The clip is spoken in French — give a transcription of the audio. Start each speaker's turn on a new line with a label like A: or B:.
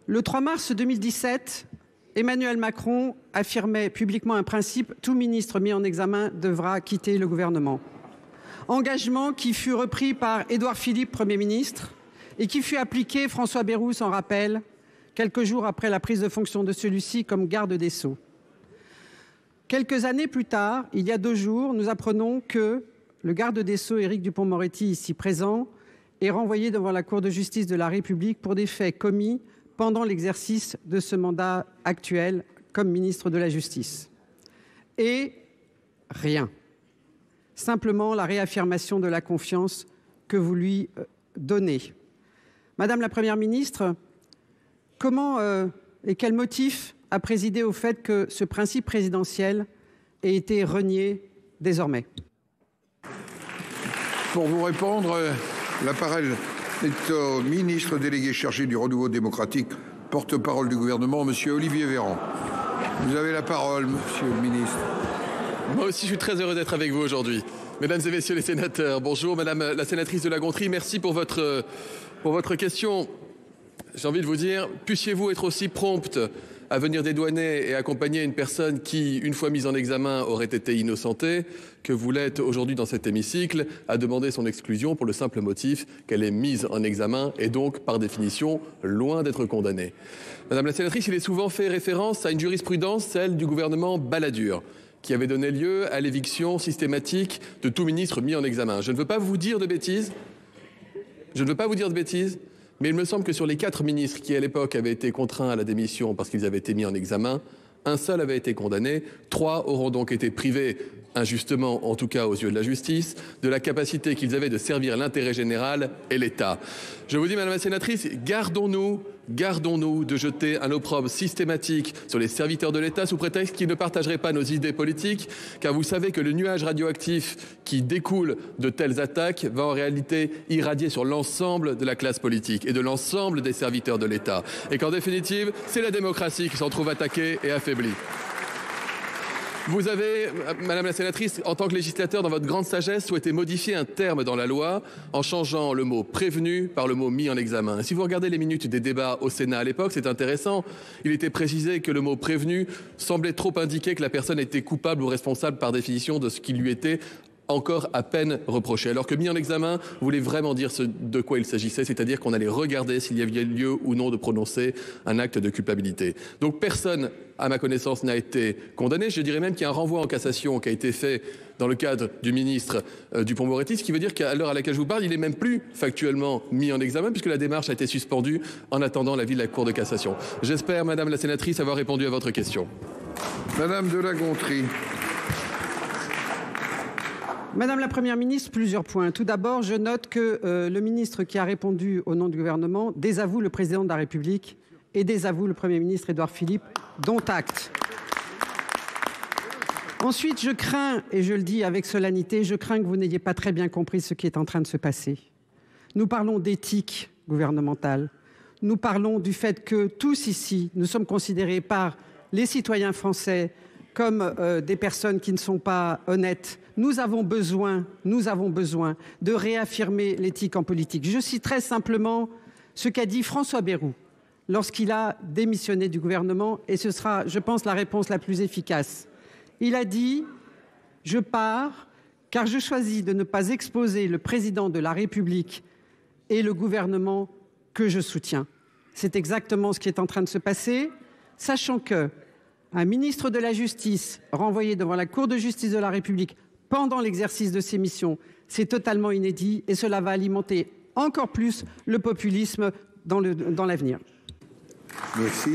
A: Le 3 mars 2017, Emmanuel Macron affirmait publiquement un principe: tout ministre mis en examen devra quitter le gouvernement. Engagement qui fut repris par Édouard Philippe, Premier ministre, et qui fut appliqué, François Bayrou s'en rappelle, quelques jours après la prise de fonction de celui-ci comme garde des Sceaux. Quelques années plus tard, il y a 2 jours, nous apprenons que le garde des Sceaux, Éric Dupond-Moretti, ici présent, est renvoyé devant la Cour de justice de la République pour des faits commis pendant l'exercice de ce mandat actuel comme ministre de la Justice. Et rien. Simplement la réaffirmation de la confiance que vous lui donnez. Madame la Première ministre, comment et quel motif a présidé au fait que ce principe présidentiel ait été renié désormais?
B: Pour vous répondre, la parole est au ministre délégué chargé du renouveau démocratique, porte-parole du gouvernement, monsieur Olivier Véran. Vous avez la parole, monsieur le ministre.
C: Moi aussi, je suis très heureux d'être avec vous aujourd'hui. Mesdames et messieurs les sénateurs, bonjour. Madame la sénatrice de la Gontrie, merci pour votre question. J'ai envie de vous dire, puissiez-vous être aussi prompte à venir dédouaner et accompagner une personne qui, une fois mise en examen, aurait été innocentée, que vous l'êtes aujourd'hui dans cet hémicycle, à demander son exclusion pour le simple motif qu'elle est mise en examen et donc, par définition, loin d'être condamnée. Madame la sénatrice, il est souvent fait référence à une jurisprudence, celle du gouvernement Balladur, qui avait donné lieu à l'éviction systématique de tout ministre mis en examen. Je ne veux pas vous dire de bêtises. Mais il me semble que sur les 4 ministres qui, à l'époque, avaient été contraints à la démission parce qu'ils avaient été mis en examen, un seul avait été condamné. 3 auront donc été privés, injustement, en tout cas aux yeux de la justice, de la capacité qu'ils avaient de servir l'intérêt général et l'État. Je vous dis, madame la sénatrice, gardons-nous de jeter un opprobre systématique sur les serviteurs de l'État sous prétexte qu'ils ne partageraient pas nos idées politiques, car vous savez que le nuage radioactif qui découle de telles attaques va en réalité irradier sur l'ensemble de la classe politique et de l'ensemble des serviteurs de l'État. Et qu'en définitive, c'est la démocratie qui s'en trouve attaquée et affaiblie. Vous avez, madame la sénatrice, en tant que législateur, dans votre grande sagesse, souhaité modifier un terme dans la loi en changeant le mot prévenu par le mot mis en examen. Si vous regardez les minutes des débats au Sénat à l'époque, c'est intéressant. Il était précisé que le mot prévenu semblait trop indiquer que la personne était coupable ou responsable par définition de ce qui lui était encore à peine reproché. Alors que mis en examen voulait vraiment dire de quoi il s'agissait, c'est-à-dire qu'on allait regarder s'il y avait lieu ou non de prononcer un acte de culpabilité. Donc personne, à ma connaissance, n'a été condamné. Je dirais même qu'il y a un renvoi en cassation qui a été fait dans le cadre du ministre Dupond-Moretti, ce qui veut dire qu'à l'heure à laquelle je vous parle, il n'est même plus factuellement mis en examen puisque la démarche a été suspendue en attendant l'avis de la Cour de cassation. J'espère, madame la sénatrice, avoir répondu à votre question.
B: Madame de la Gontrie.
A: Madame la Première ministre, plusieurs points. Tout d'abord, je note que le ministre qui a répondu au nom du gouvernement désavoue le président de la République et désavoue le Premier ministre Édouard Philippe, dont acte. Ensuite, je crains, et je le dis avec solennité, je crains que vous n'ayez pas très bien compris ce qui est en train de se passer. Nous parlons d'éthique gouvernementale. Nous parlons du fait que tous ici, nous sommes considérés par les citoyens français comme des personnes qui ne sont pas honnêtes. Nous avons besoin de réaffirmer l'éthique en politique. Je citerai simplement ce qu'a dit François Bayrou lorsqu'il a démissionné du gouvernement, et ce sera, je pense, la réponse la plus efficace. Il a dit « Je pars car je choisis de ne pas exposer le président de la République et le gouvernement que je soutiens ». C'est exactement ce qui est en train de se passer, sachant qu'un ministre de la Justice renvoyé devant la Cour de justice de la République pendant l'exercice de ses missions, c'est totalement inédit et cela va alimenter encore plus le populisme dans l'avenir.
B: Merci.